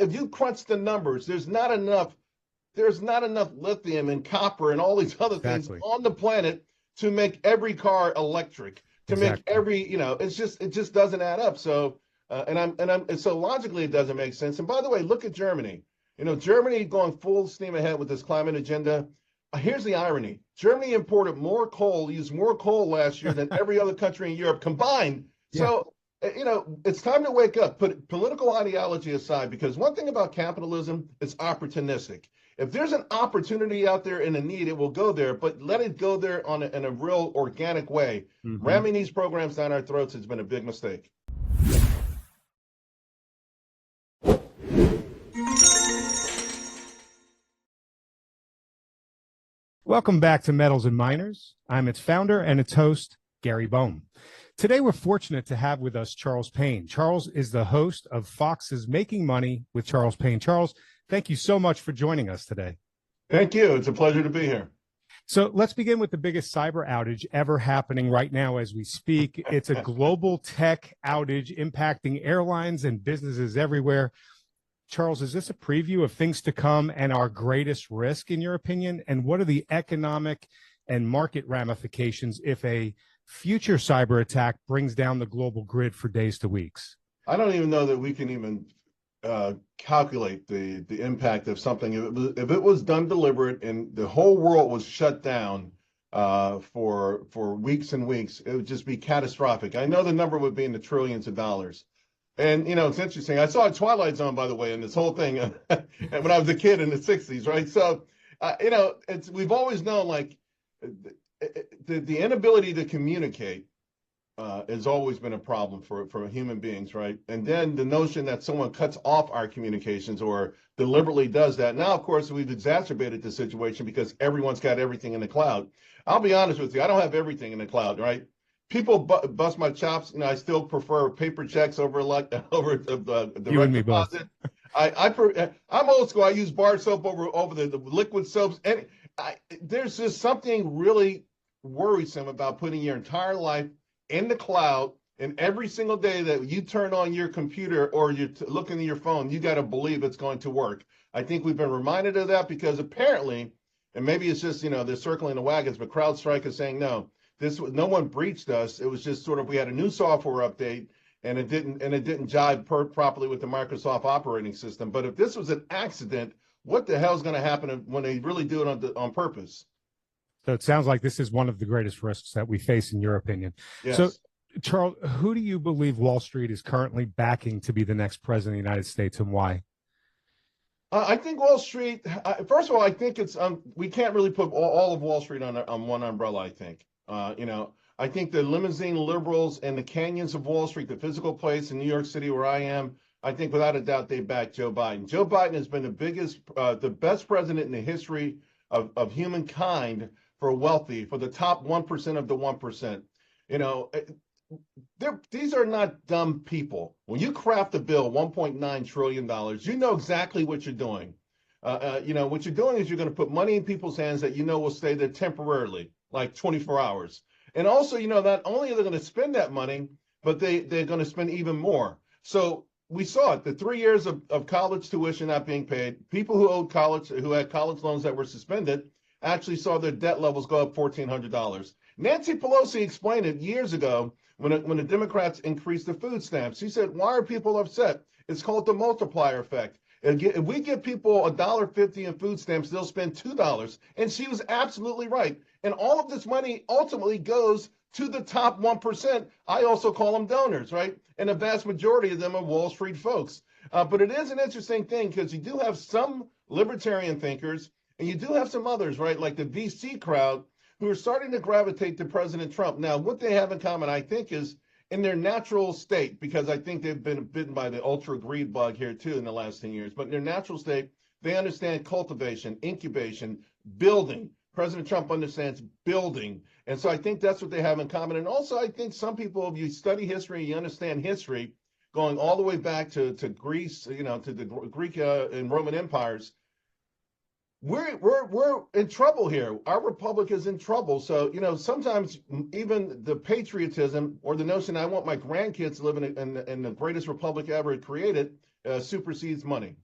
if you crunch the numbers, there's not enough lithium and copper and all these other things Exactly. on the planet to make every car electric, to make Exactly. every, it just doesn't add up. So, and so logically it doesn't make sense. And by the way, look at Germany. Germany going full steam ahead with this climate agenda. Here's the irony. Germany imported more coal, used more coal last year than every other country in Europe combined. Yeah. So, it's time to wake up, put political ideology aside, because one thing about capitalism, it's opportunistic. If there's an opportunity out there and a need, it will go there, but let it go there in a real organic way. Hmm. Ramming these programs down our throats has been a big mistake. Welcome back to Metals and Miners. I'm its founder and its host, Gary Bohm. Today, we're fortunate to have with us Charles Payne. Charles is the host of Fox's Making Money with Charles Payne. Charles, thank you so much for joining us today. Thank you. It's a pleasure to be here. So let's begin with the biggest cyber outage ever happening right now as we speak. It's a global tech outage impacting airlines and businesses everywhere. Charles, is this a preview of things to come and our greatest risk, in your opinion? And what are the economic and market ramifications if a future cyber attack brings down the global grid for days to weeks? I don't even know that we can even calculate the impact of something. If it was done deliberate and the whole world was shut down for weeks and weeks, it would just be catastrophic. I know the number would be in the trillions of dollars. And, it's interesting. I saw a Twilight Zone, by the way, in this whole thing when I was a kid in the 60s, right? So, we've always known, like, the inability to communicate has always been a problem for human beings, right? And then the notion that someone cuts off our communications or deliberately does that. Now, of course, we've exacerbated the situation because everyone's got everything in the cloud. I'll be honest with you. I don't have everything in the cloud, right? People bust my chops. I still prefer paper checks over the direct deposit. I'm old school. I use bar soap over the liquid soaps. And there's just something really worrisome about putting your entire life in the cloud, and every single day that you turn on your computer or you're looking at your phone, you got to believe it's going to work. I think we've been reminded of that because apparently, and maybe it's just, they're circling the wagons, but CrowdStrike is saying no no one breached us. It was just sort of, we had a new software update and it didn't jive properly with the Microsoft operating system. But if this was an accident, what the hell is going to happen when they really do it on purpose? So it sounds like this is one of the greatest risks that we face, in your opinion. Yes. So, Charles, who do you believe Wall Street is currently backing to be the next president of the United States, and why? I think Wall Street, first of all, I think it's we can't really put all of Wall Street on one umbrella, I think. I think the limousine liberals and the canyons of Wall Street, the physical place in New York City where I am, I think without a doubt they back Joe Biden. Joe Biden has been the best president in the history of humankind for the top 1% of the 1%. These are not dumb people. When you craft a bill, $1.9 trillion, you know exactly what you're doing. What you're doing is you're going to put money in people's hands that will stay there temporarily, like 24 hours. And also, not only are they going to spend that money, but they're going to spend even more. So we saw it, the 3 years of college tuition not being paid, people who had college loans that were suspended, actually saw their debt levels go up $1,400. Nancy Pelosi explained it years ago when the Democrats increased the food stamps. She said, why are people upset? It's called the multiplier effect. If we give people $1.50 in food stamps, they'll spend $2. And she was absolutely right. And all of this money ultimately goes to the top 1%. I also call them donors, right? And the vast majority of them are Wall Street folks. But it is an interesting thing because you do have some libertarian thinkers and you do have some others, right? Like the VC crowd who are starting to gravitate to President Trump. Now, what they have in common, I think, is in their natural state, because I think they've been bitten by the ultra greed bug here too in the last 10 years, but in their natural state, they understand cultivation, incubation, building. President Trump understands building. And so I think that's what they have in common. And also, I think some people, if you study history, you understand history, going all the way back to Greece, to the Greek and Roman empires, we're in trouble here. Our republic is in trouble. So, sometimes even the patriotism or the notion I want my grandkids to live in the greatest republic ever created, supersedes money.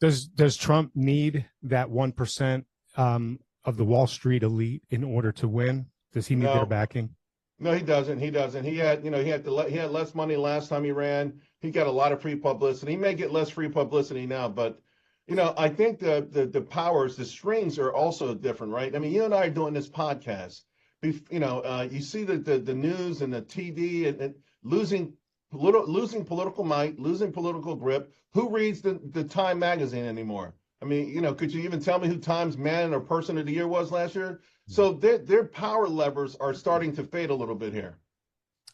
Does Trump need that 1% of the Wall Street elite in order to win? Does he need their backing? No, he doesn't. He doesn't. He had, he had less money last time he ran. He got a lot of free publicity. He may get less free publicity now, but I think the powers, the strings are also different, right? I mean, you and I are doing this podcast. You see the news and the TV and losing political might, losing political grip. Who reads the Time magazine anymore? I mean, could you even tell me who Time's Man or Person of the Year was last year? So their power levers are starting to fade a little bit here.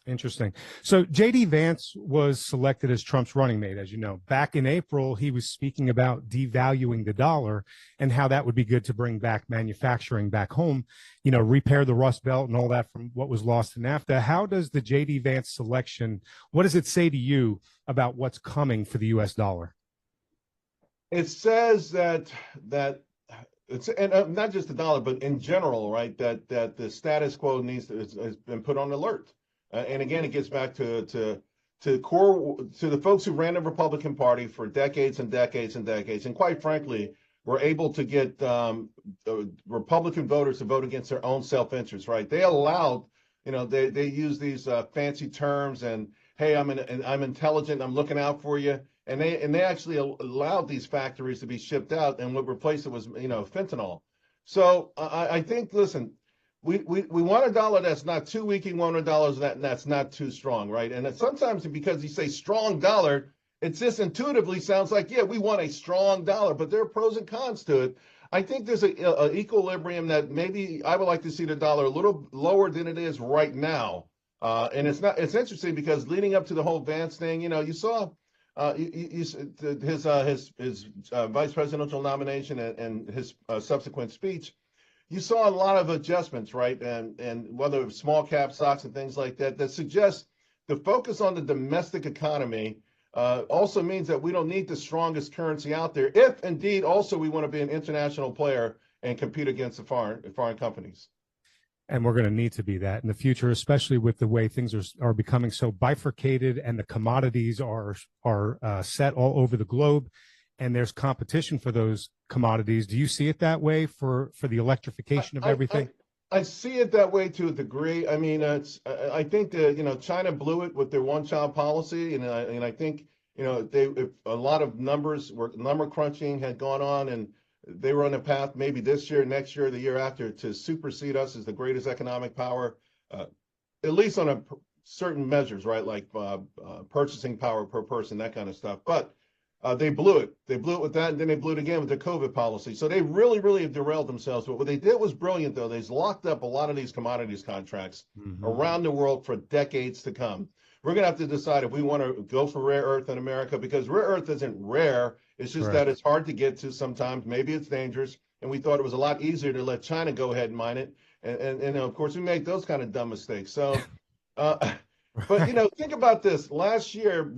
Interesting. So J.D. Vance was selected as Trump's running mate, as you know. Back in April, he was speaking about devaluing the dollar and how that would be good to bring back manufacturing back home, repair the Rust Belt and all that from what was lost in NAFTA. How does the J.D. Vance selection, what does it say to you about what's coming for the U.S. dollar? It says that it's, and not just the dollar, but in general, right, that the status quo has been put on alert. And again, it gets back to the folks who ran the Republican Party for decades and decades and decades, and quite frankly, were able to get Republican voters to vote against their own self-interest. Right? They allowed, they use these fancy terms and hey, I'm intelligent, I'm looking out for you, and they actually allowed these factories to be shipped out, and what replaced it was fentanyl. So I think, listen. We want a dollar that's not too weak. We want a dollar that's not too strong, right? And sometimes because you say strong dollar, it just intuitively sounds like, yeah, we want a strong dollar, but there are pros and cons to it. I think there's an equilibrium that maybe I would like to see the dollar a little lower than it is right now. And it's interesting because leading up to the whole Vance thing, you saw his vice presidential nomination and his subsequent speech. You saw a lot of adjustments, right? And whether it was small cap stocks and things like that suggest the focus on the domestic economy also means that we don't need the strongest currency out there, if indeed also we want to be an international player and compete against the foreign companies. And we're going to need to be that in the future, especially with the way things are becoming so bifurcated and the commodities are set all over the globe. And there's competition for those commodities. Do you see it that way for the electrification of everything? I see it that way to a degree. I mean, I think that China blew it with their one-child policy, and I think if a lot of number crunching had gone on, and they were on a path maybe this year, next year, the year after to supersede us as the greatest economic power, at least on certain measures, right, like purchasing power per person, that kind of stuff, but. They blew it. They blew it with that, and then they blew it again with their COVID policy. So they really, really have derailed themselves. But what they did was brilliant, though. They've locked up a lot of these commodities contracts around the world for decades to come. We're going to have to decide if we want to go for rare earth in America, because rare earth isn't rare. It's just that it's hard to get to sometimes. Maybe it's dangerous. And we thought it was a lot easier to let China go ahead and mine it. And of course, we make those kind of dumb mistakes. So, but, think about this. Last year,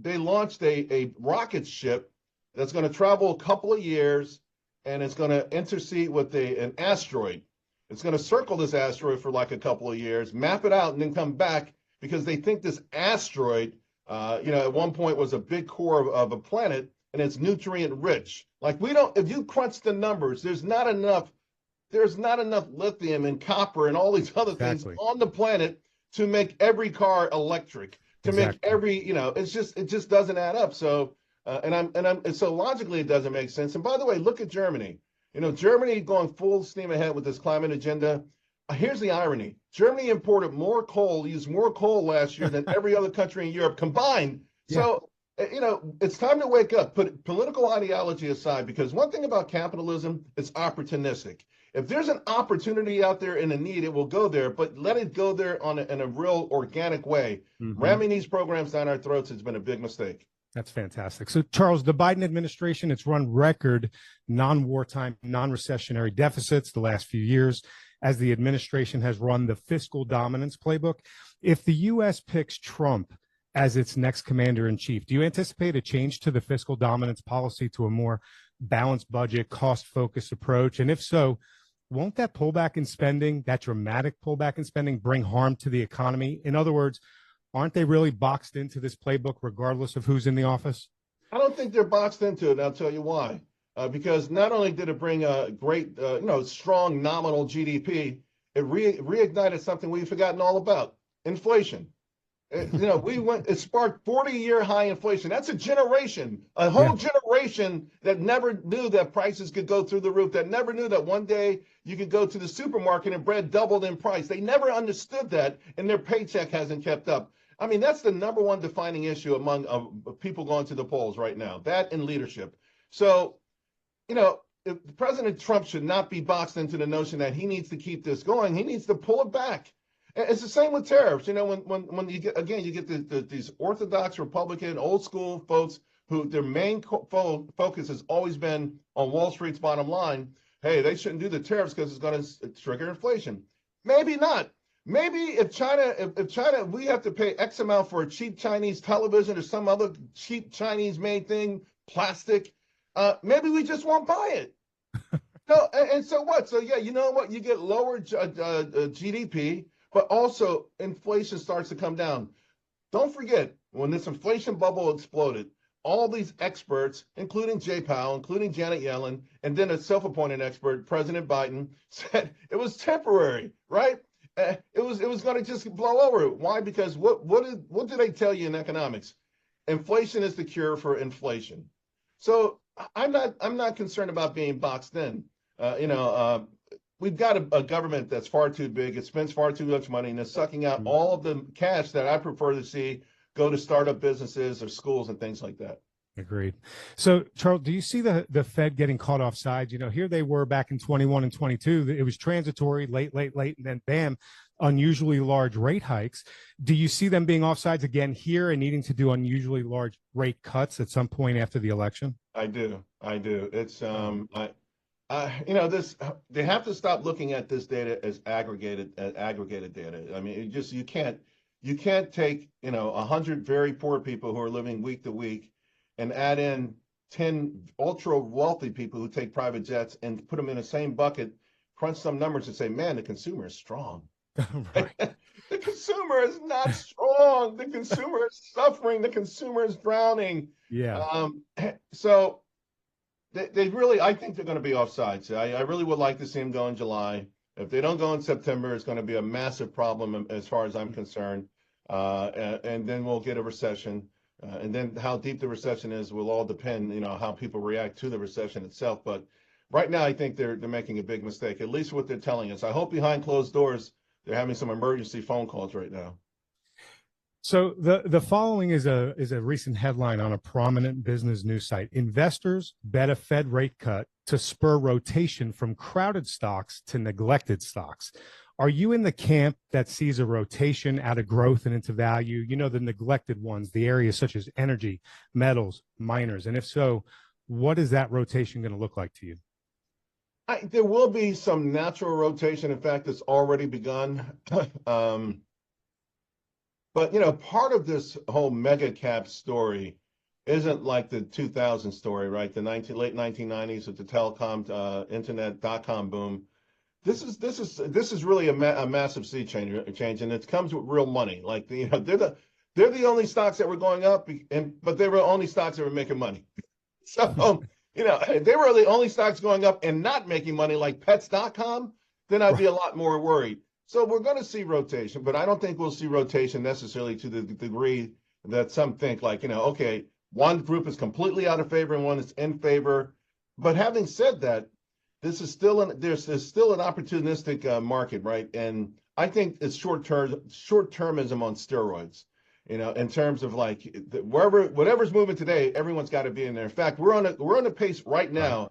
they launched a rocket ship that's going to travel a couple of years, and it's going to intercede with an asteroid. It's going to circle this asteroid for like a couple of years, map it out, and then come back, because they think this asteroid, at one point was a big core of a planet, and it's nutrient rich. Like if you crunch the numbers, there's not enough lithium and copper and all these other things on the planet to make every car electric. To make every, it just doesn't add up. So, and so logically it doesn't make sense. And by the way, look at Germany. Germany going full steam ahead with this climate agenda. Here's the irony: Germany imported more coal, used more coal last year than every other country in Europe combined. Yeah. So, it's time to wake up. Put political ideology aside, because one thing about capitalism is opportunistic. If there's an opportunity out there and a need, it will go there, but let it go there in a real organic way. Ramming these programs down our throats has been a big mistake. That's fantastic. So, Charles, the Biden administration, it's run record non-wartime, non-recessionary deficits the last few years, as the administration has run the fiscal dominance playbook. If the U.S. picks Trump as its next commander-in-chief, do you anticipate a change to the fiscal dominance policy to a more balanced budget, cost-focused approach? And if so, won't that pullback in spending, that dramatic pullback in spending, bring harm to the economy? In other words, aren't they really boxed into this playbook regardless of who's in the office? I don't think they're boxed into it, and I'll tell you why. Because not only did it bring a great, strong nominal GDP, it reignited something we've forgotten all about: inflation. It sparked 40-year high inflation. That's a whole generation that never knew that prices could go through the roof, that never knew that one day you could go to the supermarket and bread doubled in price. They never understood that, and their paycheck hasn't kept up. I mean, that's the number one defining issue among people going to the polls right now, that and leadership. So, if President Trump should not be boxed into the notion that he needs to keep this going. He needs to pull it back. It's the same with tariffs. When you get these orthodox Republican old school folks who their main focus has always been on Wall Street's bottom line. Hey, they shouldn't do the tariffs because it's going to trigger inflation. Maybe not. Maybe if China, we have to pay X amount for a cheap Chinese television or some other cheap Chinese made thing, plastic. Maybe we just won't buy it. No, and so what? So yeah, you know what? You get lower GDP. But also inflation starts to come down. Don't forget, when this inflation bubble exploded, all these experts, including Jay Powell, including Janet Yellen, and then a self-appointed expert, President Biden, said it was temporary, right? It was going to just blow over. Why? Because what did they tell you in economics? Inflation is the cure for inflation. So I'm not concerned about being boxed in. We've got a government that's far too big. It spends far too much money and is sucking out all of the cash that I prefer to see go to startup businesses or schools and things like that. Agreed. So, Charles, do you see the Fed getting caught off sides? Here they were back in 21 and 22. It was transitory, late, and then bam, unusually large rate hikes. Do you see them being offsides again here and needing to do unusually large rate cuts at some point after the election? I do. It's they have to stop looking at this data as aggregated data. I mean, you can't take 100 very poor people who are living week to week and add in 10 ultra wealthy people who take private jets and put them in the same bucket, crunch some numbers and say, man, the consumer is strong. Right. The consumer is not strong. The consumer is suffering. The consumer is drowning. Yeah. So they really, I think they're going to be offsides. I really would like to see them go in July. If they don't go in September, it's going to be a massive problem as far as I'm concerned. And then we'll get a recession. And then how deep the recession is will all depend, how people react to the recession itself. But right now, I think they're making a big mistake, at least what they're telling us. I hope behind closed doors, they're having some emergency phone calls right now. So the following is a recent headline on a prominent business news site. Investors bet a Fed rate cut to spur rotation from crowded stocks to neglected stocks. Are you in the camp that sees a rotation out of growth and into value? The neglected ones, the areas such as energy, metals, miners. And if so, what is that rotation going to look like to you? There will be some natural rotation. In fact, it's already begun. But, part of this whole mega cap story isn't like the 2000 story, right? The late 1990s with the telecom, internet, .com boom. This is really a massive sea change, and it comes with real money. Like, they're the only stocks that were going up, but they were only stocks that were making money. So, if they were the only stocks going up and not making money, like pets.com, then I'd be a lot more worried. So we're going to see rotation, but I don't think we'll see rotation necessarily to the degree that some think, like, okay, one group is completely out of favor and one is in favor. But having said that, this is still there's still an opportunistic market, right? And I think it's short-termism on steroids, in terms of like whatever's moving today, everyone's got to be in there. In fact, we're on a pace right now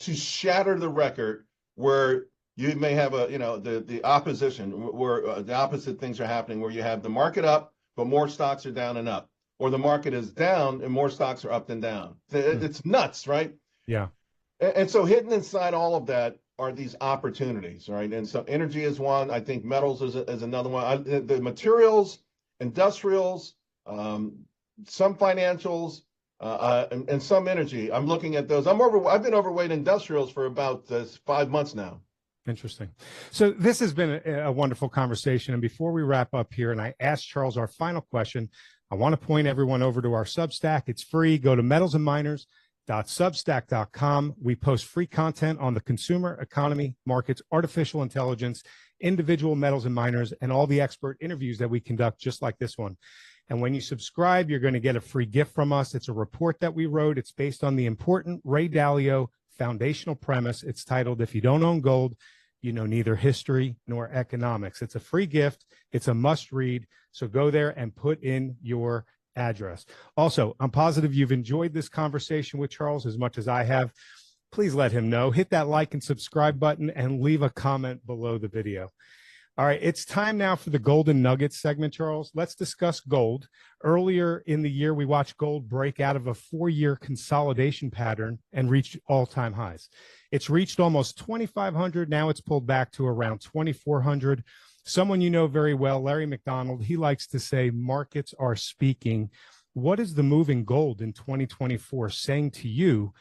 to shatter the record where you may have the opposition, where the opposite things are happening, where you have the market up, but more stocks are down and up, or the market is down and more stocks are up and down. It's nuts, right? Yeah. And so hidden inside all of that are these opportunities, right? And so energy is one. I think metals is another one. The materials, industrials, some financials, and some energy. I'm looking at those. I've been overweight industrials for about 5 months now. Interesting. So this has been a wonderful conversation. And before we wrap up here, and I asked Charles our final question, I want to point everyone over to our Substack. It's free. Go to metalsandminers.substack.com. We post free content on the consumer, economy, markets, artificial intelligence, individual metals and miners, and all the expert interviews that we conduct, just like this one. And when you subscribe, you're going to get a free gift from us. It's a report that we wrote. It's based on the important Ray Dalio foundational premise. It's titled, "If You Don't Own Gold, You Know Neither History Nor Economics." It's a free gift. It's a must read. So go there and put in your address. Also, I'm positive you've enjoyed this conversation with Charles as much as I have. Please let him know. Hit that like and subscribe button and leave a comment below the video. All right, it's time now for the Golden Nuggets segment, Charles. Let's discuss gold. Earlier in the year, we watched gold break out of a 4-year consolidation pattern and reach all-time highs. It's reached almost 2,500. Now it's pulled back to around 2,400. Someone you know very well, Larry McDonald, he likes to say markets are speaking. What is the move in gold in 2024 saying to you,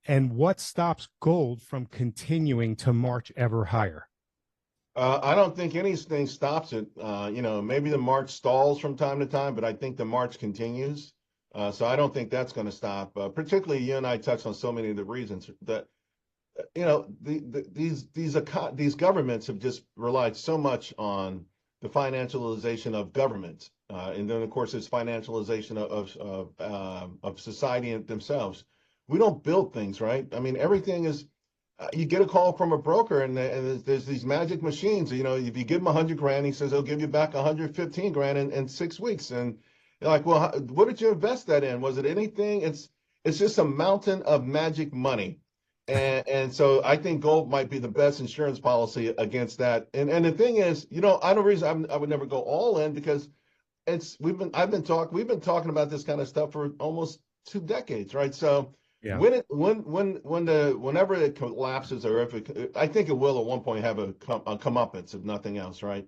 and what stops gold from continuing to march ever higher? I don't think anything stops it. Maybe the march stalls from time to time, but I think the march continues. So I don't think that's going to stop. Particularly, you and I touched on so many of the reasons that, these governments have just relied so much on the financialization of government, and then of course there's financialization of society themselves. We don't build things, right? I mean, everything is. You get a call from a broker, and there's these magic machines. If you give him 100 grand, he says he'll give you back 115 grand in 6 weeks. And you're like, well, what did you invest that in? Was it anything? It's just a mountain of magic money. And so I think gold might be the best insurance policy against that. And the thing is, I would never go all in, because we've been talking about this kind of stuff for almost 2 decades, right? So. Yeah. Whenever it collapses, or I think it will at one point have a comeuppance, if nothing else, right?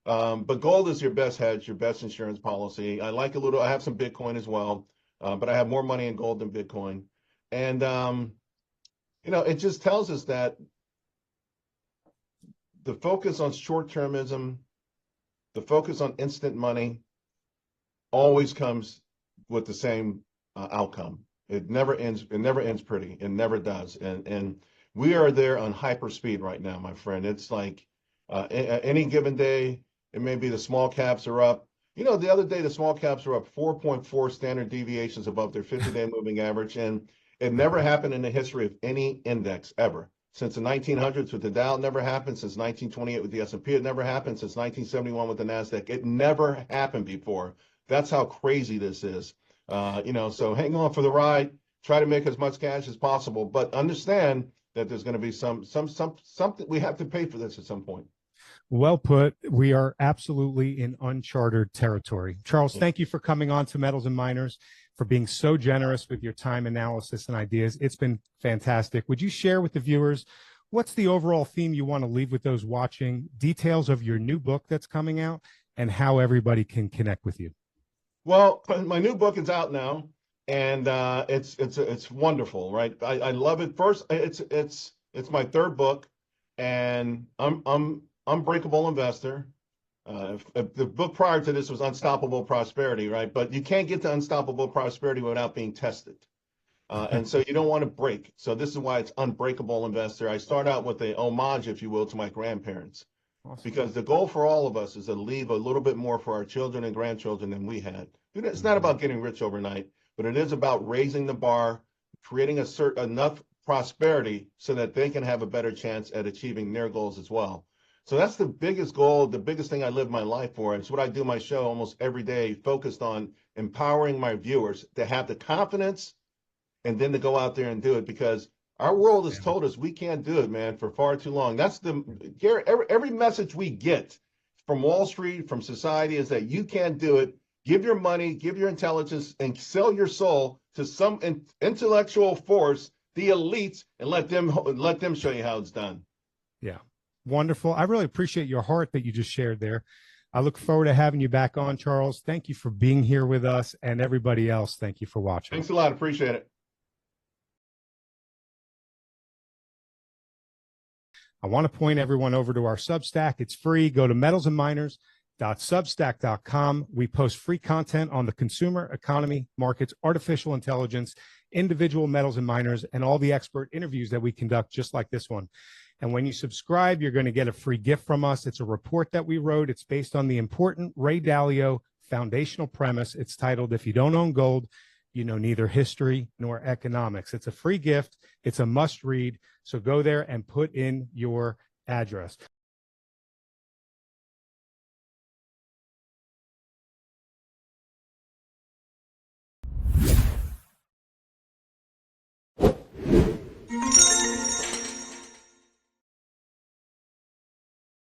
But gold is your best hedge, your best insurance policy. I have some Bitcoin as well, but I have more money in gold than Bitcoin. And, it just tells us that the focus on short-termism, the focus on instant money always comes with the same outcome. It never ends. It never ends pretty. It never does. And we are there on hyper speed right now, my friend. It's like any given day, it may be the small caps are up. The other day, the small caps were up 4.4 standard deviations above their 50-day moving average. And it never happened in the history of any index ever. Since the 1900s with the Dow, it never happened. Since 1928 with the S&P, it never happened. Since 1971 with the NASDAQ, it never happened before. That's how crazy this is. So hang on for the ride, try to make as much cash as possible, but understand that there's going to be something we have to pay for this at some point. Well put. We are absolutely in uncharted territory. Charles, thank you for coming on to Metals and Miners, for being so generous with your time, analysis, and ideas. It's been fantastic. Would you share with the viewers what's the overall theme you want to leave with those watching, details of your new book that's coming out, and how everybody can connect with you? Well, my new book is out now, and it's wonderful, right? I love it. First, it's my 3rd book, and I'm Unbreakable Investor. The book prior to this was Unstoppable Prosperity, right? But you can't get to Unstoppable Prosperity without being tested, and so you don't want to break. So this is why it's Unbreakable Investor. I start out with a homage, if you will, to my grandparents. Awesome. Because the goal for all of us is to leave a little bit more for our children and grandchildren than we had. It's not about getting rich overnight, but it is about raising the bar, creating enough prosperity so that they can have a better chance at achieving their goals as well. So that's the biggest goal, the biggest thing I live my life for. It's what I do my show almost every day, focused on empowering my viewers to have the confidence and then to go out there and do it, because our world has told us we can't do it, man, for far too long. That's every message we get from Wall Street, from society, is that you can't do it. Give your money, give your intelligence, and sell your soul to some intellectual force, the elites, and let them show you how it's done. Yeah, wonderful. I really appreciate your heart that you just shared there. I look forward to having you back on, Charles. Thank you for being here with us, and everybody else, thank you for watching. Thanks a lot. Appreciate it. I want to point everyone over to our Substack. It's free. Go to metalsandminers.substack.com. Substack.com. We post free content on the consumer, economy, markets, artificial intelligence, individual metals and miners, and all the expert interviews that we conduct just like this one. And when you subscribe, you're going to get a free gift from us. It's a report that we wrote. It's based on the important Ray Dalio foundational premise. It's titled, "If You Don't Own Gold, You Know Neither History Nor Economics." It's a free gift. It's a must read. So go there and put in your address.